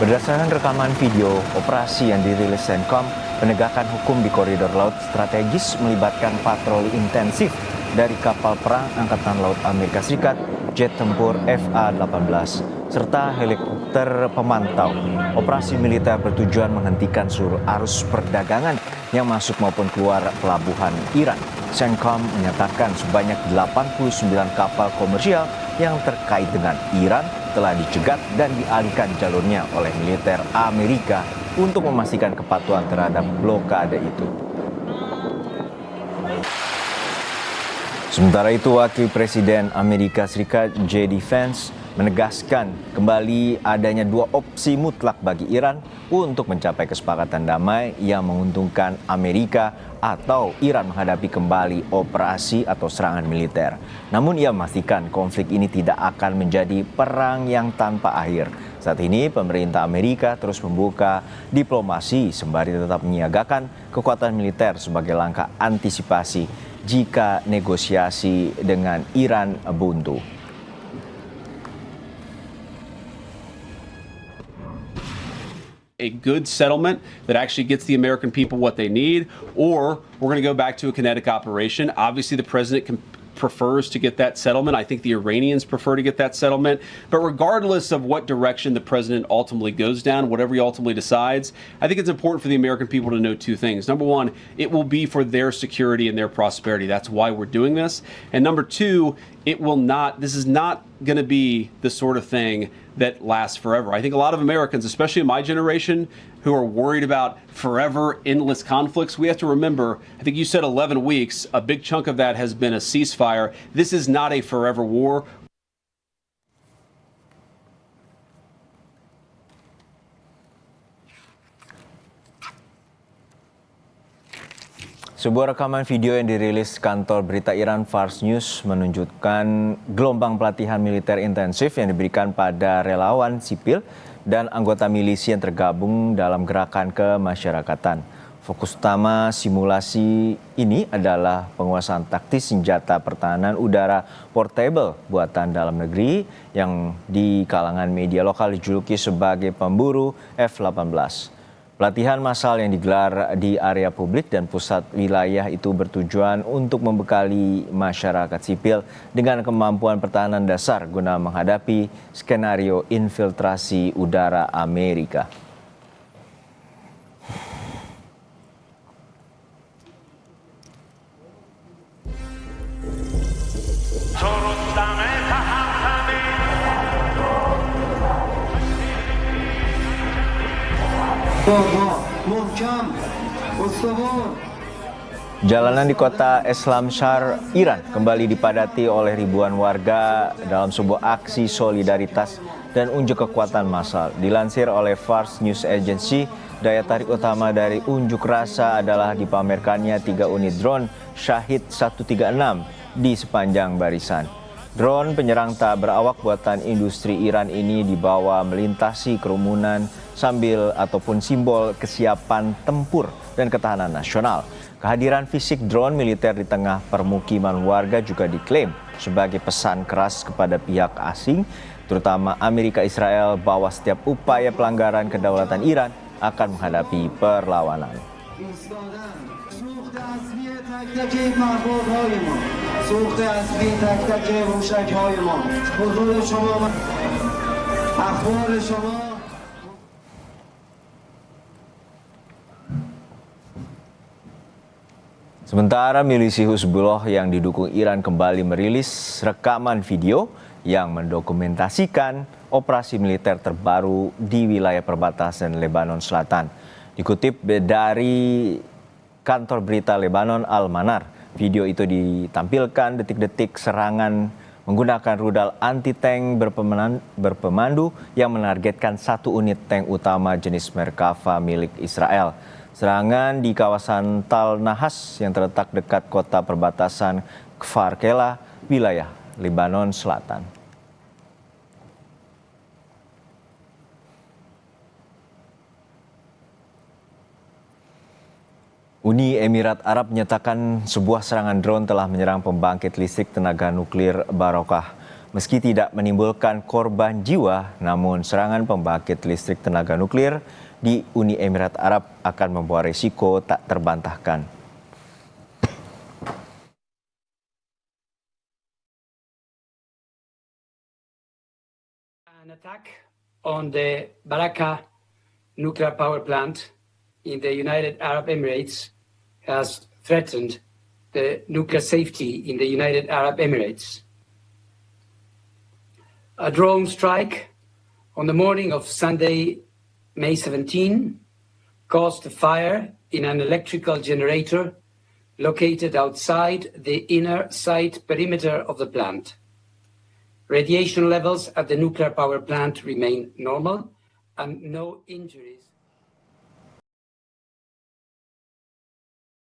Berdasarkan rekaman video operasi yang dirilis CENTCOM, penegakan hukum di koridor laut strategis melibatkan patroli intensif dari kapal perang Angkatan Laut Amerika Serikat, jet tempur FA-18, serta helikopter pemantau. Operasi militer bertujuan menghentikan seluruh arus perdagangan yang masuk maupun keluar pelabuhan Iran. CENTCOM menyatakan sebanyak 89 kapal komersial yang terkait dengan Iran telah dicegat dan dialihkan jalurnya oleh militer Amerika untuk memastikan kepatuhan terhadap blokade itu. Sementara itu, Wakil Presiden Amerika Serikat J.D. Vance menegaskan kembali adanya dua opsi mutlak bagi Iran untuk mencapai kesepakatan damai yang menguntungkan Amerika atau Iran menghadapi kembali operasi atau serangan militer. Namun ia memastikan konflik ini tidak akan menjadi perang yang tanpa akhir. Saat ini pemerintah Amerika terus membuka diplomasi sembari tetap menyiagakan kekuatan militer sebagai langkah antisipasi jika negosiasi dengan Iran buntu. A good settlement that actually gets the American people what they need, or we're going to go back to a kinetic operation. Obviously, the president prefers to get that settlement. I think the Iranians prefer to get that settlement. But regardless of what direction the president ultimately goes down, whatever he ultimately decides, I think it's important for the American people to know two things. Number one, it will be for their security and their prosperity. That's why we're doing this. And number two, this is not going to be the sort of thing that lasts forever. I think a lot of Americans, especially in my generation, who are worried about forever endless conflicts, we have to remember, I think you said 11 weeks, a big chunk of that has been a ceasefire. This is not a forever war. Sebuah rekaman video yang dirilis kantor berita Iran Fars News menunjukkan gelombang pelatihan militer intensif yang diberikan pada relawan sipil dan anggota milisi yang tergabung dalam gerakan kemasyarakatan. Fokus utama simulasi ini adalah penguasaan taktis senjata pertahanan udara portable buatan dalam negeri yang di kalangan media lokal dijuluki sebagai pemburu F-18. Pelatihan massal yang digelar di area publik dan pusat wilayah itu bertujuan untuk membekali masyarakat sipil dengan kemampuan pertahanan dasar guna menghadapi skenario infiltrasi udara Amerika. Jalanan di kota Islamshar, Iran kembali dipadati oleh ribuan warga dalam sebuah aksi solidaritas dan unjuk kekuatan massal. Dilansir oleh Fars News Agency, daya tarik utama dari unjuk rasa adalah dipamerkannya 3 unit drone Shahid 136 di sepanjang barisan. Drone penyerang tak berawak buatan industri Iran ini dibawa melintasi kerumunan sambil ataupun simbol kesiapan tempur dan ketahanan nasional. Kehadiran fisik drone militer di tengah permukiman warga juga diklaim sebagai pesan keras kepada pihak asing, terutama Amerika Israel, bahwa setiap upaya pelanggaran kedaulatan Iran akan menghadapi perlawanan. Sementara milisi Hizbullah yang didukung Iran kembali merilis rekaman video yang mendokumentasikan operasi militer terbaru di wilayah perbatasan Lebanon Selatan. Dikutip dari kantor berita Lebanon Al-Manar, video itu ditampilkan detik-detik serangan menggunakan rudal anti-tank berpemandu yang menargetkan 1 unit tank utama jenis Merkava milik Israel. Serangan di kawasan Tal Nahas yang terletak dekat kota perbatasan Kfar Kela, wilayah Lebanon Selatan. Uni Emirat Arab menyatakan sebuah serangan drone telah menyerang pembangkit listrik tenaga nuklir Barokah. Meski tidak menimbulkan korban jiwa, namun serangan pembangkit listrik tenaga nuklir di Uni Emirat Arab akan membawa risiko tak terbantahkan. An attack on the Barakah nuclear power plant in the United Arab Emirates has threatened the nuclear safety in the United Arab Emirates. A drone strike on the morning of Sunday, May 17, caused a fire in an electrical generator located outside the inner site perimeter of the plant. Radiation levels at the nuclear power plant remain normal and no injuries.